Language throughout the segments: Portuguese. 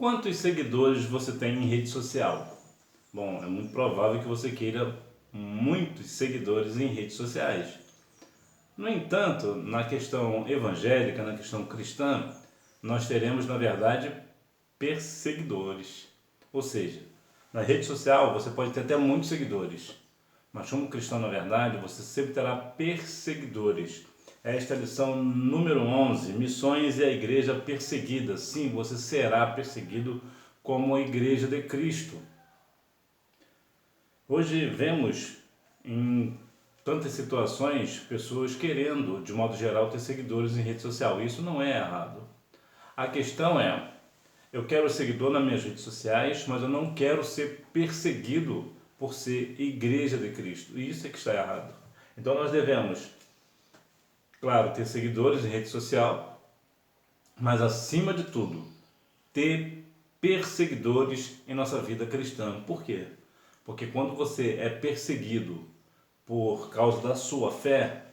Quantos seguidores você tem em rede social? Bom, é muito provável que você queira muitos seguidores em redes sociais. No entanto, na questão evangélica, na questão cristã, nós teremos, na verdade, perseguidores. Ou seja, na rede social você pode ter até muitos seguidores, mas como cristão, na verdade, você sempre terá perseguidores. Esta é a lição número 11, missões e a igreja perseguida. Sim, você será perseguido como a igreja de Cristo. Hoje vemos em tantas situações pessoas querendo, de modo geral, ter seguidores em rede social. Isso não é errado. A questão é, eu quero seguidor nas minhas redes sociais, mas eu não quero ser perseguido por ser igreja de Cristo. E isso é que está errado. Então nós devemos, claro, ter seguidores em rede social, mas acima de tudo, ter perseguidores em nossa vida cristã. Por quê? Porque quando você é perseguido por causa da sua fé,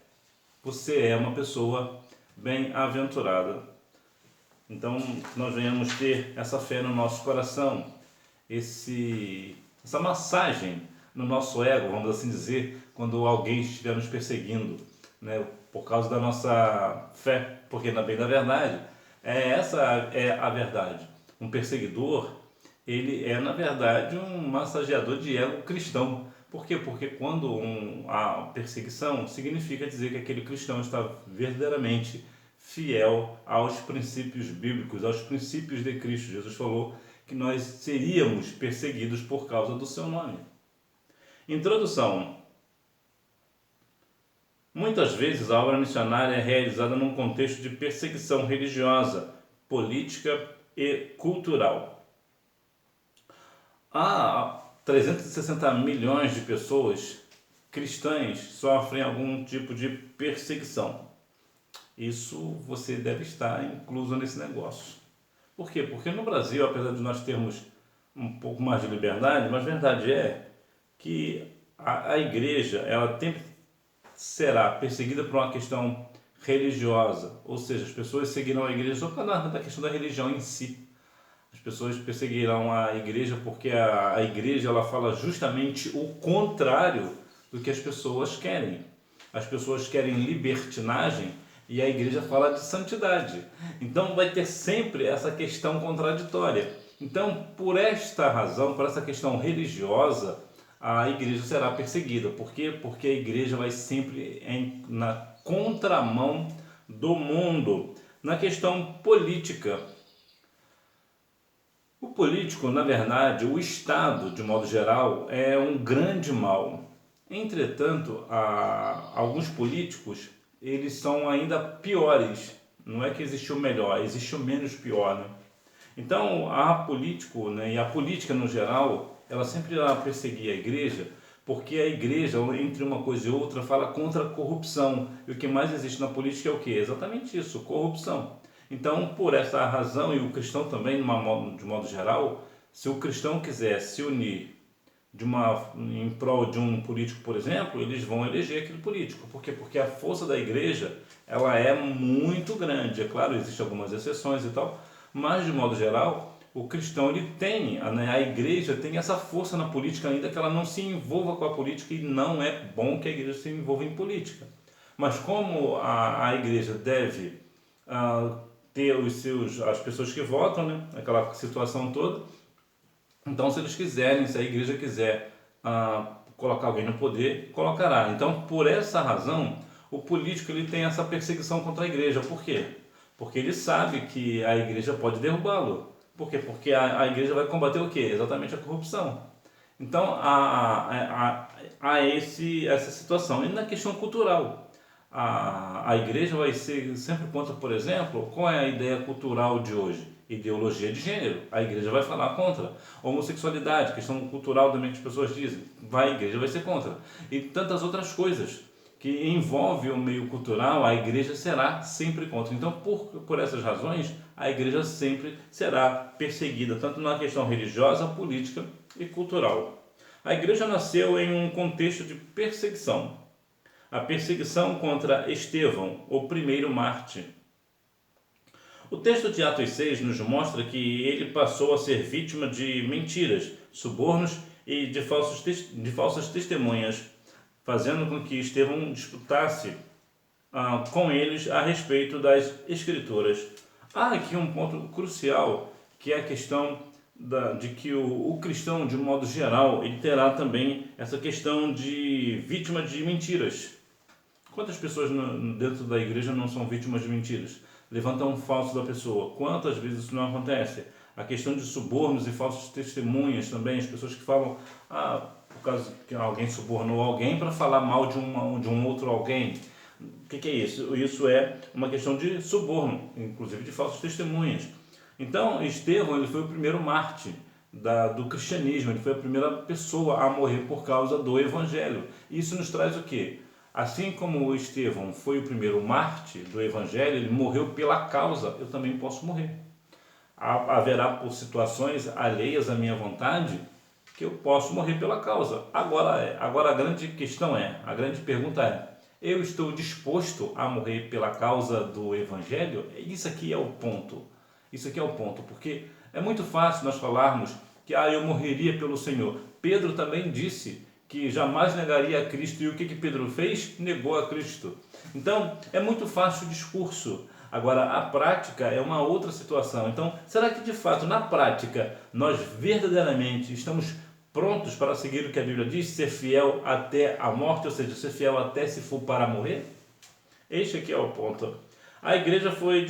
você é uma pessoa bem-aventurada. Então, nós venhamos ter essa fé no nosso coração, essa massagem no nosso ego, vamos assim dizer, quando alguém estiver nos perseguindo, né, por causa da nossa fé, porque na bem da verdade, essa é a verdade. Um perseguidor, ele é na verdade um massageador de ego cristão. Por quê? Porque quando a perseguição significa dizer que aquele cristão está verdadeiramente fiel aos princípios bíblicos, aos princípios de Cristo. Jesus falou que nós seríamos perseguidos por causa do seu nome. Introdução. Muitas vezes a obra missionária é realizada num contexto de perseguição religiosa, política e cultural. Há 360 milhões de pessoas cristãs sofrem algum tipo de perseguição. Isso você deve estar incluso nesse negócio. Por quê? Porque no Brasil, apesar de nós termos um pouco mais de liberdade, mas a verdade é que a igreja ela sempre será perseguida por uma questão religiosa, ou seja, as pessoas seguirão a igreja só por causa da questão da religião em si. As pessoas perseguirão a igreja porque a igreja ela fala justamente o contrário do que as pessoas querem. As pessoas querem libertinagem e a igreja fala de santidade. Então vai ter sempre essa questão contraditória. Então, por esta razão, por essa questão religiosa, a igreja será perseguida. Por quê? Porque a igreja vai sempre na contramão do mundo. Na questão política, o político, na verdade, o Estado, de modo geral, é um grande mal. Entretanto, alguns políticos, eles são ainda piores. Não é que existe o melhor, existe o menos pior, né? Então, a político, né, e a política no geral, ela sempre irá perseguir a igreja, porque a igreja, entre uma coisa e outra, fala contra a corrupção. E o que mais existe na política é o quê? Exatamente isso, corrupção. Então, por essa razão, e o cristão também, de modo geral, se o cristão quiser se unir em prol de um político, por exemplo, eles vão eleger aquele político. Por quê? Porque a força da igreja ela é muito grande. É claro, existem algumas exceções e tal, mas de modo geral, o cristão ele tem, né, a igreja tem essa força na política, ainda que ela não se envolva com a política, e não é bom que a igreja se envolva em política. Mas como a igreja deve ter as pessoas que votam, né, aquela situação toda, então se eles quiserem, se a igreja quiser colocar alguém no poder, colocará. Então, por essa razão, o político ele tem essa perseguição contra a igreja. Por quê? Porque ele sabe que a igreja pode derrubá-lo. Por quê? Porque a igreja vai combater o quê? Exatamente a corrupção. Então, há essa situação. E na questão cultural, a igreja vai ser sempre contra, por exemplo, qual é a ideia cultural de hoje? Ideologia de gênero. A igreja vai falar contra. Homossexualidade, questão cultural também que as pessoas dizem, a igreja vai ser contra. E tantas outras coisas que envolve o meio cultural, a igreja será sempre contra. Então, por essas razões, a igreja sempre será perseguida, tanto na questão religiosa, política e cultural. A igreja nasceu em um contexto de perseguição. A perseguição contra Estevão, o primeiro mártir. O texto de Atos 6 nos mostra que ele passou a ser vítima de mentiras, subornos e de falsas testemunhas, fazendo com que Estevão disputasse com eles a respeito das Escrituras. Há aqui um ponto crucial, que é a questão de que o cristão, de modo geral, ele terá também essa questão de vítima de mentiras. Quantas pessoas dentro da igreja não são vítimas de mentiras? Levantam um falso da pessoa. Quantas vezes isso não acontece? A questão de subornos e falsas testemunhas também, as pessoas que falam, por causa que alguém subornou alguém para falar mal de um outro alguém. O que é isso? Isso é uma questão de suborno, inclusive de falsas testemunhas. Então, Estevão ele foi o primeiro mártir do cristianismo, ele foi a primeira pessoa a morrer por causa do evangelho. Isso nos traz o quê? Assim como Estevão foi o primeiro mártir do evangelho, ele morreu pela causa, eu também posso morrer. Haverá por situações alheias à minha vontade que eu posso morrer pela causa. Agora a grande questão a grande pergunta eu estou disposto a morrer pela causa do evangelho? Isso aqui é o ponto. Isso aqui é o ponto, porque é muito fácil nós falarmos que eu morreria pelo Senhor. Pedro também disse que jamais negaria a Cristo. E o que Pedro fez? Negou a Cristo. Então, é muito fácil o discurso. Agora, a prática é uma outra situação. Então, será que de fato, na prática, nós verdadeiramente estamos prontos para seguir o que a Bíblia diz? Ser fiel até a morte, ou seja, ser fiel até se for para morrer? Este aqui é o ponto. A igreja foi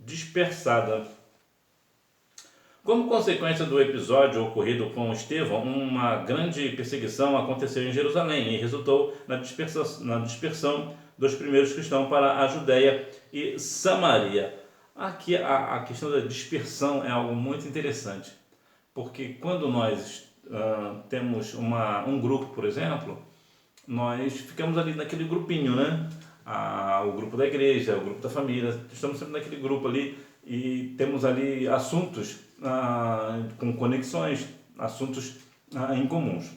dispersada. Como consequência do episódio ocorrido com Estevão, uma grande perseguição aconteceu em Jerusalém e resultou na dispersão dos primeiros cristãos para a Judéia e Samaria. Aqui a questão da dispersão é algo muito interessante, porque quando nós temos um grupo, por exemplo, nós ficamos ali naquele grupinho, né? O grupo da igreja, o grupo da família, estamos sempre naquele grupo ali e temos ali assuntos com conexões, assuntos em comuns.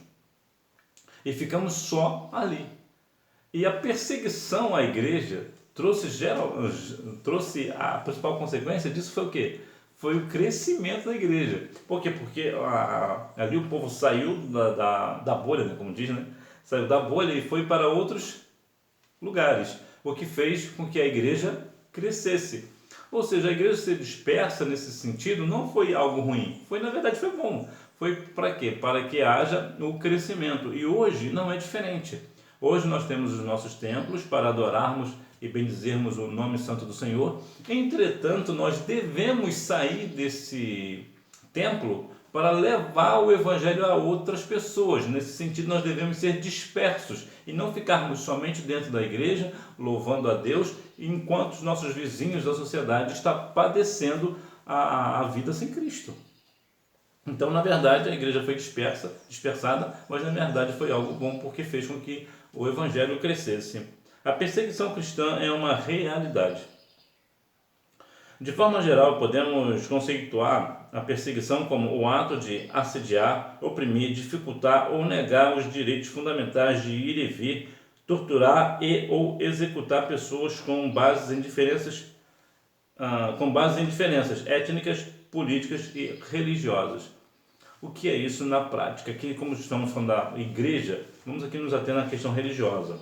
E ficamos só ali. E a perseguição à igreja trouxe a principal consequência disso foi o quê? Foi o crescimento da igreja. Por quê? Porque ali o povo saiu da bolha, né, como diz, né? Saiu da bolha e foi para outros lugares, o que fez com que a igreja crescesse. Ou seja, a igreja ser dispersa nesse sentido não foi algo ruim, na verdade foi bom. Foi para quê? Para que haja o crescimento. E hoje não é diferente. Hoje nós temos os nossos templos para adorarmos e bendizermos o nome santo do Senhor. Entretanto, nós devemos sair desse templo para levar o evangelho a outras pessoas. Nesse sentido, nós devemos ser dispersos e não ficarmos somente dentro da igreja, louvando a Deus, enquanto os nossos vizinhos da sociedade estão padecendo a vida sem Cristo. Então, na verdade, a igreja foi dispersada, mas na verdade foi algo bom, porque fez com que o evangelho crescesse. A perseguição cristã é uma realidade. De forma geral, podemos conceituar a perseguição como o ato de assediar, oprimir, dificultar ou negar os direitos fundamentais de ir e vir, torturar ou executar pessoas com base em diferenças étnicas, políticas e religiosas. O que é isso na prática? Aqui, como estamos falando da igreja, vamos aqui nos ater na questão religiosa,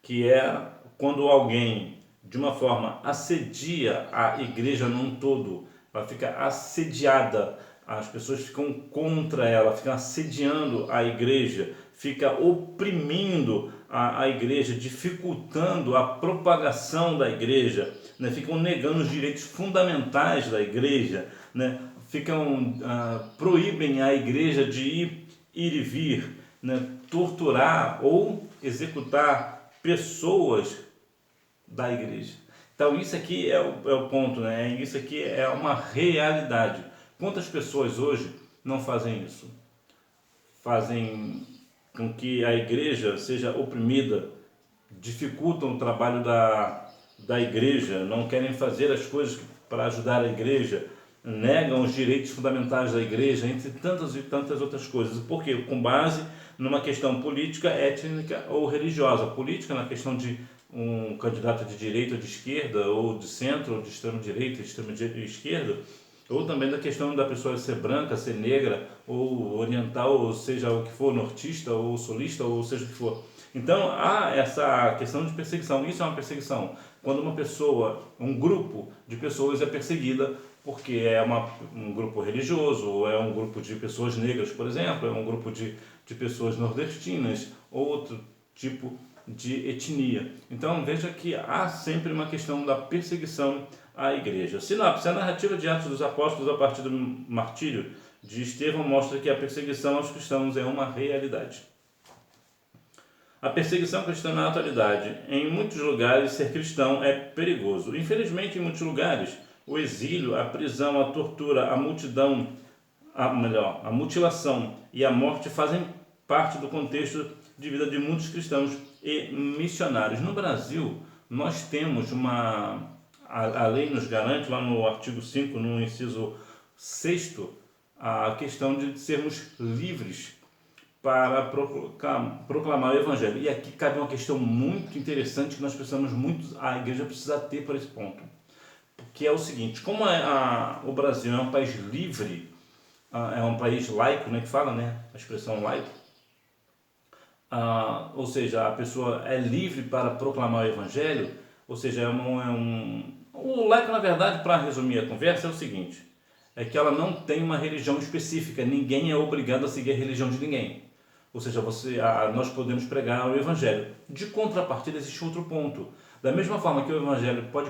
que é quando alguém de uma forma assedia a igreja num todo, ela fica assediada, as pessoas ficam contra ela, ficam assediando a igreja, fica oprimindo a igreja, dificultando a propagação da igreja, né? Ficam negando os direitos fundamentais da igreja, né? Proíbem a igreja de ir e vir, né? Torturar ou executar pessoas da igreja. Então isso aqui é o ponto, né? Isso aqui é uma realidade. Quantas pessoas hoje não fazem isso? Fazem com que a igreja seja oprimida, dificultam o trabalho da igreja, não querem fazer as coisas para ajudar a igreja, negam os direitos fundamentais da igreja, entre tantas e tantas outras coisas. Por quê? Com base numa questão política, étnica ou religiosa. Política na questão de um candidato de direita ou de esquerda, ou de centro, ou de extrema direita, extrema esquerda, ou também da questão da pessoa ser branca, ser negra, ou oriental, ou seja o que for, nortista, ou sulista, ou seja o que for. Então há essa questão de perseguição. Isso é uma perseguição. Quando uma pessoa, um grupo de pessoas é perseguida porque é um grupo religioso, ou é um grupo de pessoas negras, por exemplo, é um grupo de pessoas nordestinas, ou outro tipo de etnia. Então veja que há sempre uma questão da perseguição à igreja. Sinopse: a narrativa de Atos dos Apóstolos a partir do martírio de Estevão mostra que a perseguição aos cristãos é uma realidade. A perseguição cristã na atualidade. Em muitos lugares, ser cristão é perigoso. Infelizmente, em muitos lugares, o exílio, a prisão, a tortura, a mutilação e a morte fazem parte do contexto de vida de muitos cristãos e missionários. No Brasil, nós temos a lei nos garante, lá no artigo 5, no inciso 6º, a questão de sermos livres para proclamar o Evangelho. E aqui cabe uma questão muito interessante que nós precisamos muito, a igreja precisa ter para esse ponto. Que é o seguinte: como o Brasil é um país livre, é um país laico, né, que fala, né, a expressão laico, ou seja, a pessoa é livre para proclamar o Evangelho, ou seja, o laico, na verdade, para resumir a conversa, é o seguinte: é que ela não tem uma religião específica, ninguém é obrigado a seguir a religião de ninguém. Ou seja, nós podemos pregar o Evangelho. De contrapartida, existe outro ponto. Da mesma forma que o Evangelho pode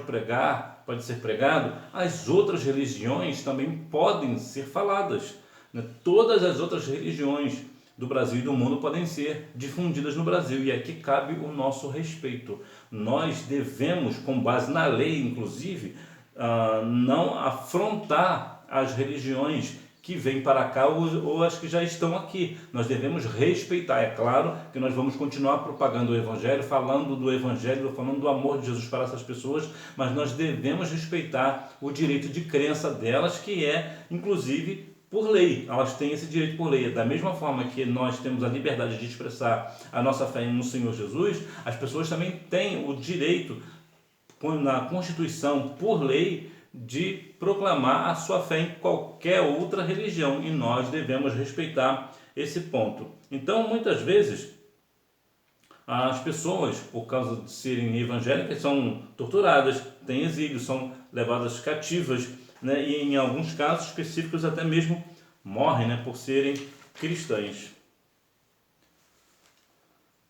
ser pregado, as outras religiões também podem ser faladas, né? Todas as outras religiões do Brasil e do mundo podem ser difundidas no Brasil, e aqui cabe o nosso respeito. Nós devemos, com base na lei, inclusive, não afrontar as religiões que vêm para cá ou as que já estão aqui. Nós devemos respeitar. É claro que nós vamos continuar propagando o Evangelho, falando do Evangelho, falando do amor de Jesus para essas pessoas, mas nós devemos respeitar o direito de crença delas, que é, inclusive, por lei. Elas têm esse direito por lei. Da mesma forma que nós temos a liberdade de expressar a nossa fé no Senhor Jesus, as pessoas também têm o direito, na Constituição, por lei, de proclamar a sua fé em qualquer outra religião, e nós devemos respeitar esse ponto. Então, muitas vezes, as pessoas, por causa de serem evangélicas, são torturadas, têm exílio, são levadas cativas, né? E em alguns casos específicos até mesmo morrem, né, por serem cristãs.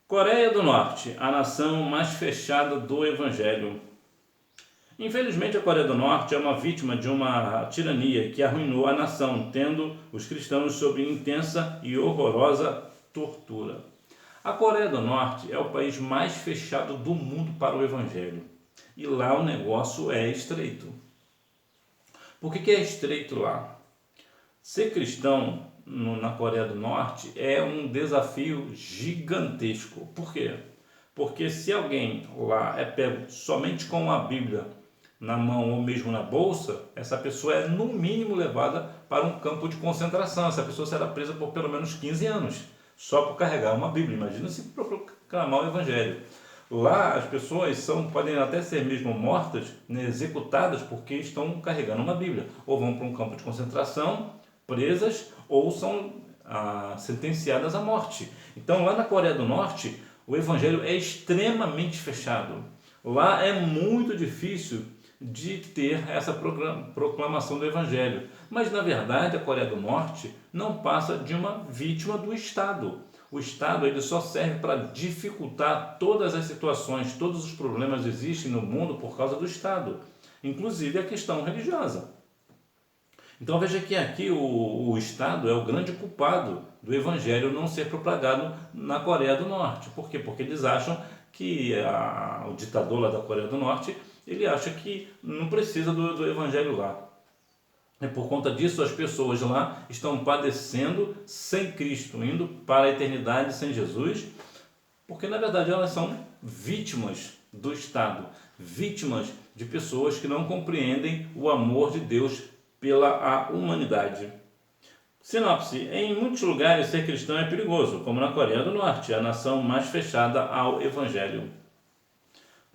Coreia do Norte, a nação mais fechada do Evangelho. Infelizmente, a Coreia do Norte é uma vítima de uma tirania que arruinou a nação, tendo os cristãos sob intensa e horrorosa tortura. A Coreia do Norte é o país mais fechado do mundo para o Evangelho. E lá o negócio é estreito. Por que é estreito lá? Ser cristão na Coreia do Norte é um desafio gigantesco. Por quê? Porque se alguém lá é pego somente com a Bíblia na mão ou mesmo na bolsa, essa pessoa é no mínimo levada para um campo de concentração. Essa pessoa será presa por pelo menos 15 anos, só por carregar uma Bíblia. Imagina se proclamar o Evangelho. Lá as pessoas podem até ser mesmo mortas, né, executadas, porque estão carregando uma Bíblia. Ou vão para um campo de concentração, presas, ou são sentenciadas à morte. Então lá na Coreia do Norte, o Evangelho é extremamente fechado. Lá é muito difícil de ter essa proclamação do Evangelho. Mas, na verdade, a Coreia do Norte não passa de uma vítima do Estado. O Estado ele só serve para dificultar todas as situações, todos os problemas existem no mundo por causa do Estado, inclusive a questão religiosa. Então veja que aqui o Estado é o grande culpado do Evangelho não ser propagado na Coreia do Norte. Por quê? Porque eles acham que o ditador lá da Coreia do Norte, ele acha que não precisa do Evangelho lá. E por conta disso, as pessoas lá estão padecendo sem Cristo, indo para a eternidade sem Jesus, porque na verdade elas são vítimas do Estado, vítimas de pessoas que não compreendem o amor de Deus pela humanidade. Sinopse: em muitos lugares ser cristão é perigoso, como na Coreia do Norte, a nação mais fechada ao Evangelho.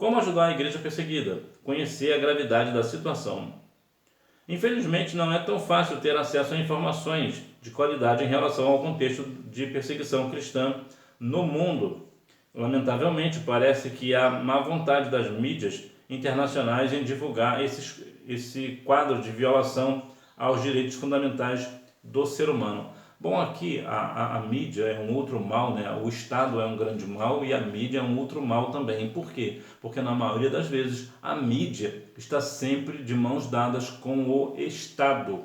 Como ajudar a igreja perseguida? Conhecer a gravidade da situação. Infelizmente, não é tão fácil ter acesso a informações de qualidade em relação ao contexto de perseguição cristã no mundo. Lamentavelmente, parece que há má vontade das mídias internacionais em divulgar esse quadro de violação aos direitos fundamentais do ser humano. Bom, aqui a mídia é um outro mal, né? O Estado é um grande mal e a mídia é um outro mal também. Por quê? Porque na maioria das vezes a mídia está sempre de mãos dadas com o Estado.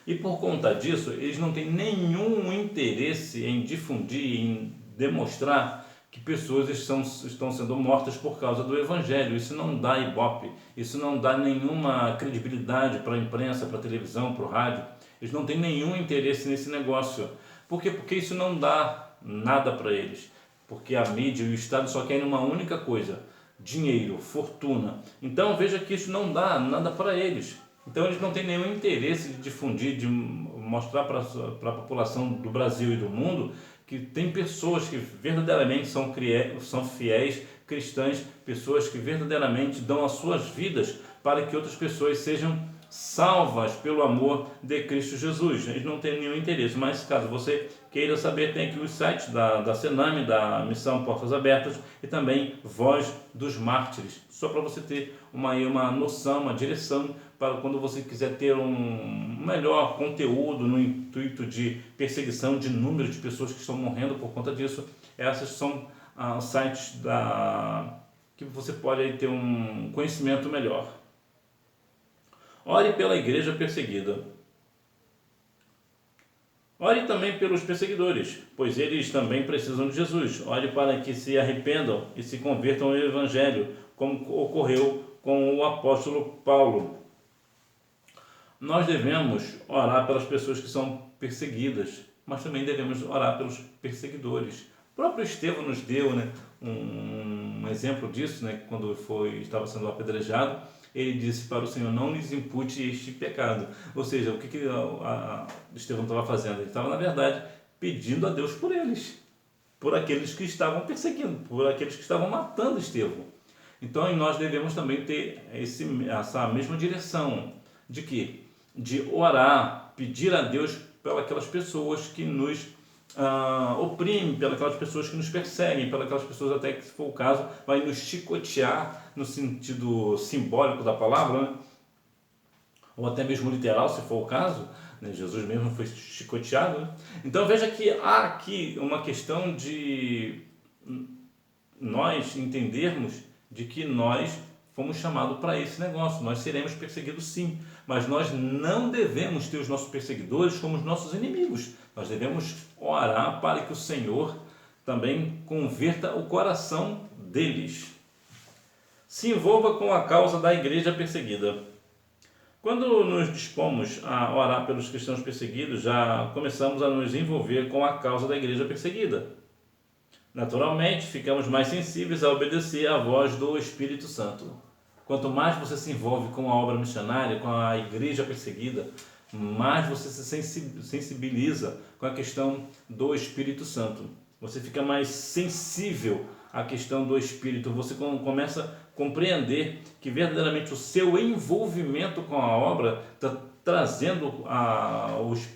E por conta disso, eles não têm nenhum interesse em difundir, em demonstrar que pessoas estão sendo mortas por causa do Evangelho. Isso não dá ibope, isso não dá nenhuma credibilidade para a imprensa, para a televisão, para o rádio. Eles não têm nenhum interesse nesse negócio. Por quê? Porque isso não dá nada para eles. Porque a mídia e o Estado só querem uma única coisa: dinheiro, fortuna. Então veja que isso não dá nada para eles. Então eles não têm nenhum interesse de difundir, de mostrar para a população do Brasil e do mundo que tem pessoas que verdadeiramente são fiéis, cristãs, pessoas que verdadeiramente dão as suas vidas para que outras pessoas sejam salvas pelo amor de Cristo Jesus. Eles não têm nenhum interesse, mas caso você queira saber, tem aqui os sites da Sename, da Missão Portas Abertas e também Voz dos Mártires, só para você ter uma noção, uma direção para quando você quiser ter um melhor conteúdo no intuito de perseguição de número de pessoas que estão morrendo por conta disso. Essas são sites que você pode ter um conhecimento melhor. Ore pela igreja perseguida. Ore também pelos perseguidores, pois eles também precisam de Jesus. Ore para que se arrependam e se convertam ao Evangelho, como ocorreu com o apóstolo Paulo. Nós devemos orar pelas pessoas que são perseguidas, mas também devemos orar pelos perseguidores. O próprio Estevão nos deu um exemplo disso, quando estava sendo apedrejado. Ele disse para o Senhor: não lhes impute este pecado. Ou seja, o que Estevão estava fazendo? Ele estava, na verdade, pedindo a Deus por eles, por aqueles que estavam perseguindo, por aqueles que estavam matando Estevão. Então, nós devemos também ter essa mesma direção de quê? De orar, pedir a Deus pelas pessoas que nos oprimem, pelas pessoas que nos perseguem, pelas pessoas até que, se for o caso, vai nos chicotear no sentido simbólico da palavra, ou até mesmo literal, se for o caso, Jesus mesmo foi chicoteado. Então veja que há aqui uma questão de nós entendermos de que nós fomos chamados para esse negócio. Nós seremos perseguidos sim, mas nós não devemos ter os nossos perseguidores como os nossos inimigos. Nós devemos orar para que o Senhor também converta o coração deles. Se envolva com a causa da igreja perseguida. Quando nos dispomos a orar pelos cristãos perseguidos, já começamos a nos envolver com a causa da igreja perseguida. Naturalmente, ficamos mais sensíveis a obedecer à voz do Espírito Santo. Quanto mais você se envolve com a obra missionária, com a igreja perseguida, mais você se sensibiliza com a questão do Espírito Santo. Você fica mais sensível à questão do Espírito. Você começa a compreender que verdadeiramente o seu envolvimento com a obra está trazendo vamos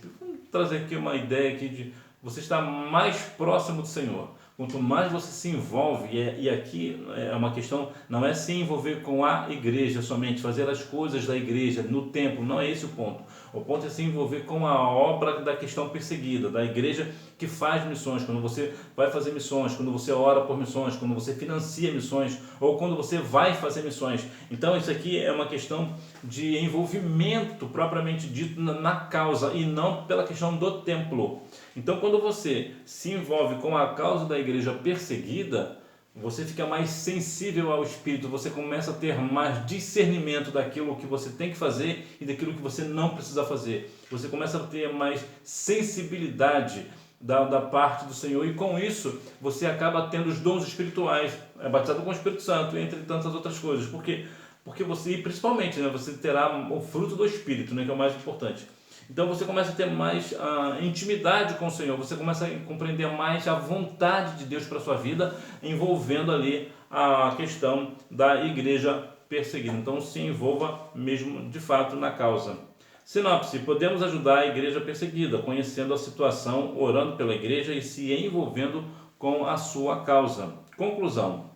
trazer aqui uma ideia aqui de você estar mais próximo do Senhor. Quanto mais você se envolve, e aqui é uma questão, não é se envolver com a igreja somente, fazer as coisas da igreja, no templo, não é esse o ponto. O ponto é se envolver com a obra da questão perseguida, da igreja que faz missões, quando você vai fazer missões, quando você ora por missões, quando você financia missões, ou quando você vai fazer missões. Então isso aqui é uma questão de envolvimento propriamente dito na causa, e não pela questão do templo. Então quando você se envolve com a causa da igreja perseguida, você fica mais sensível ao Espírito, você começa a ter mais discernimento daquilo que você tem que fazer e daquilo que você não precisa fazer. Você começa a ter mais sensibilidade da parte do Senhor, e com isso você acaba tendo os dons espirituais, é batizado com o Espírito Santo, entre tantas outras coisas. Porque você, e principalmente, você terá o fruto do Espírito, que é o mais importante. Então você começa a ter mais intimidade com o Senhor, você começa a compreender mais a vontade de Deus para a sua vida, envolvendo ali a questão da igreja perseguida. Então se envolva mesmo de fato na causa. Sinopse: podemos ajudar a igreja perseguida, conhecendo a situação, orando pela igreja e se envolvendo com a sua causa. Conclusão: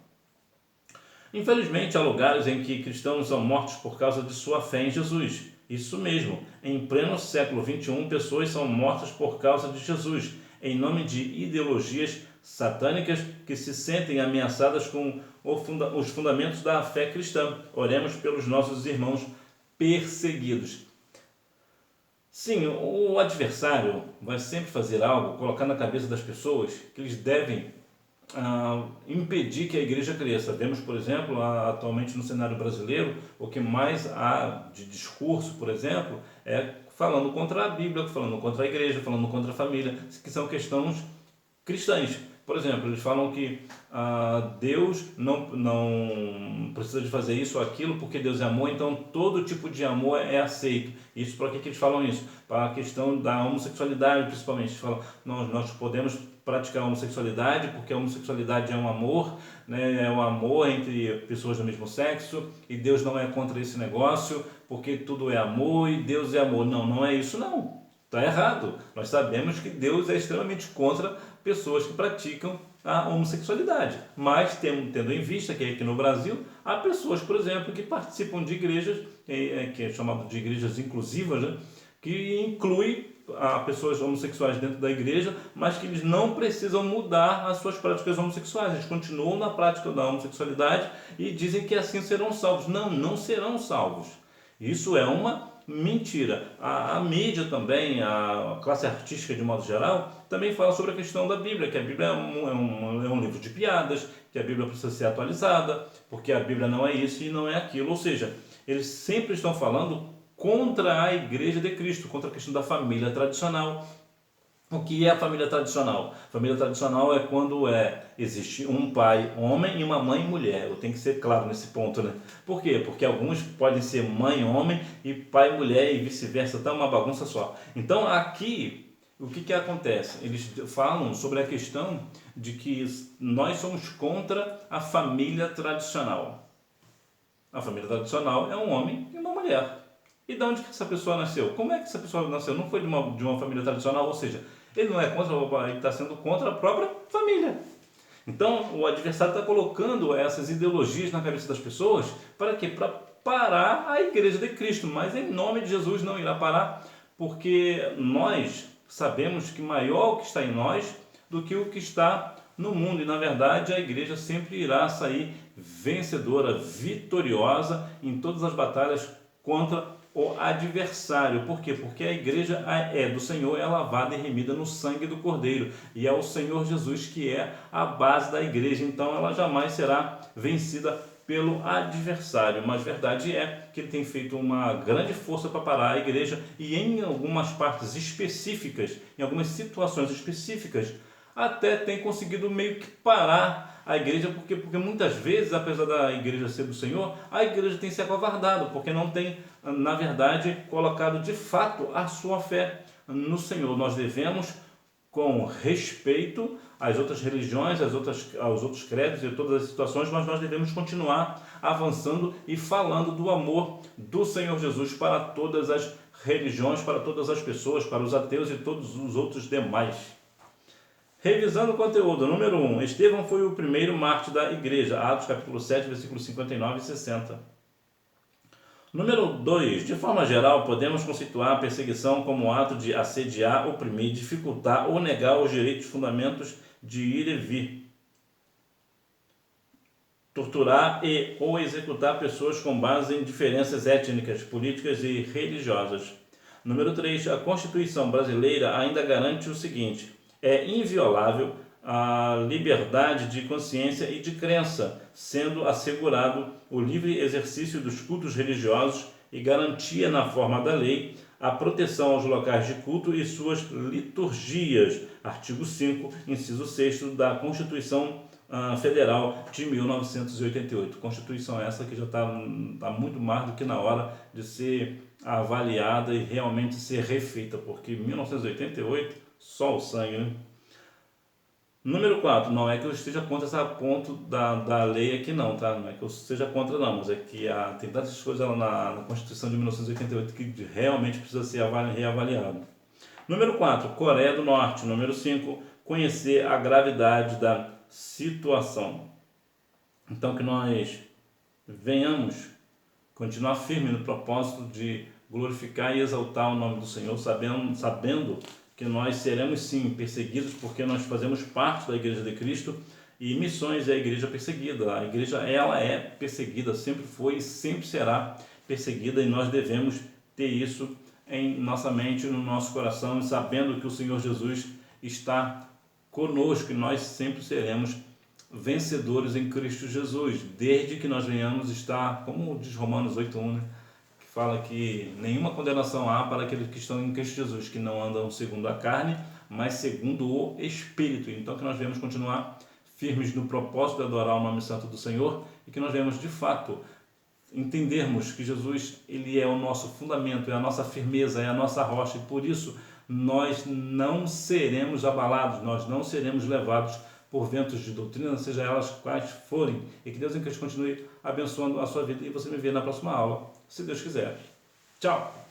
infelizmente há lugares em que cristãos são mortos por causa de sua fé em Jesus. Isso mesmo, em pleno século XXI, pessoas são mortas por causa de Jesus, em nome de ideologias satânicas que se sentem ameaçadas com os fundamentos da fé cristã. Oremos pelos nossos irmãos perseguidos. Sim, o adversário vai sempre fazer algo, colocar na cabeça das pessoas que eles devem impedir que a igreja cresça. Vemos, por exemplo, atualmente no cenário brasileiro, o que mais há de discurso, por exemplo, é falando contra a Bíblia, falando contra a igreja, falando contra a família, que são questões cristãs. Por exemplo, eles falam que Deus não precisa de fazer isso ou aquilo porque Deus é amor, então todo tipo de amor é aceito. Isso, para que eles falam isso? Para a questão da homossexualidade, principalmente. Eles falam, nós podemos praticar a homossexualidade porque a homossexualidade é um amor, né? É um amor entre pessoas do mesmo sexo, e Deus não é contra esse negócio porque tudo é amor e Deus é amor. Não é isso não. Está errado. Nós sabemos que Deus é extremamente contra pessoas que praticam a homossexualidade. Mas tendo em vista que aqui no Brasil há pessoas, por exemplo, que participam de igrejas, que é chamado de igrejas inclusivas, né? Que inclui pessoas homossexuais dentro da igreja, mas que eles não precisam mudar as suas práticas homossexuais. Eles continuam na prática da homossexualidade e dizem que assim serão salvos. Não serão salvos. Isso é uma mentira. A mídia também, a classe artística de modo geral, também fala sobre a questão da Bíblia, que a Bíblia é um livro de piadas, que a Bíblia precisa ser atualizada, porque a Bíblia não é isso e não é aquilo. Ou seja, eles sempre estão falando contra a Igreja de Cristo, contra a questão da família tradicional. O que é a família tradicional? Família tradicional é quando existe um pai homem e uma mãe mulher. Eu tenho que ser claro nesse ponto, né? Por quê? Porque alguns podem ser mãe homem e pai mulher e vice-versa, tá uma bagunça só. Então aqui, o que acontece? Eles falam sobre a questão de que nós somos contra a família tradicional. A família tradicional é um homem e uma mulher. E de onde que essa pessoa nasceu? Como é que essa pessoa nasceu? Não foi de uma família tradicional, ou seja, ele não é contra, ele está sendo contra a própria família. Então, o adversário está colocando essas ideologias na cabeça das pessoas para quê? Para parar a Igreja de Cristo. Mas em nome de Jesus não irá parar, porque nós sabemos que maior o que está em nós do que o que está no mundo. E, na verdade, a Igreja sempre irá sair vencedora, vitoriosa em todas as batalhas contra o adversário. Por quê? Porque a igreja é do Senhor, é lavada e remida no sangue do Cordeiro, e é o Senhor Jesus que é a base da igreja. Então ela jamais será vencida pelo adversário, mas verdade é que ele tem feito uma grande força para parar a igreja, e em algumas partes específicas, em algumas situações específicas, até tem conseguido meio que parar a igreja, porque muitas vezes, apesar da igreja ser do Senhor, a igreja tem se acovardado, porque não tem, na verdade, colocado de fato a sua fé no Senhor. Nós devemos, com respeito às outras religiões, aos outros credos e todas as situações, mas nós devemos continuar avançando e falando do amor do Senhor Jesus para todas as religiões, para todas as pessoas, para os ateus e todos os outros demais. Revisando o conteúdo, número 1, Estevão foi o primeiro mártir da igreja, Atos capítulo 7, versículos 59 e 60. Número 2, de forma geral, podemos conceituar a perseguição como ato de assediar, oprimir, dificultar ou negar os direitos fundamentos de ir e vir, torturar ou executar pessoas com base em diferenças étnicas, políticas e religiosas. Número 3, a Constituição brasileira ainda garante o seguinte: é inviolável a liberdade de consciência e de crença, sendo assegurado o livre exercício dos cultos religiosos e garantia na forma da lei a proteção aos locais de culto e suas liturgias. Artigo 5, inciso 6 da Constituição Federal de 1988. Constituição essa que já está muito mais do que na hora de ser avaliada e realmente ser refeita, porque 1988, só o sangue, né? Número 4, não é que eu esteja contra esse ponto da lei aqui não, tá? Não é que eu esteja contra não, mas é que tem tantas coisas lá na Constituição de 1988 que realmente precisa ser reavaliado. Número 4, Coreia do Norte. Número 5, conhecer a gravidade da situação. Então que nós venhamos continuar firme no propósito de glorificar e exaltar o nome do Senhor, sabendo que nós seremos sim perseguidos porque nós fazemos parte da Igreja de Cristo e missões é a igreja perseguida. A igreja ela é perseguida, sempre foi e sempre será perseguida, e nós devemos ter isso em nossa mente, no nosso coração, sabendo que o Senhor Jesus está conosco e nós sempre seremos vencedores em Cristo Jesus, desde que nós venhamos estar, como diz Romanos 8:1, né? Fala que nenhuma condenação há para aqueles que estão em Cristo Jesus, que não andam segundo a carne, mas segundo o Espírito. Então que nós devemos continuar firmes no propósito de adorar o nome santo do Senhor e que nós devemos de fato entendermos que Jesus ele é o nosso fundamento, é a nossa firmeza, é a nossa rocha, e por isso nós não seremos abalados, nós não seremos levados por ventos de doutrina, seja elas quais forem, e que Deus em Cristo continue abençoando a sua vida, e você me vê na próxima aula, se Deus quiser. Tchau!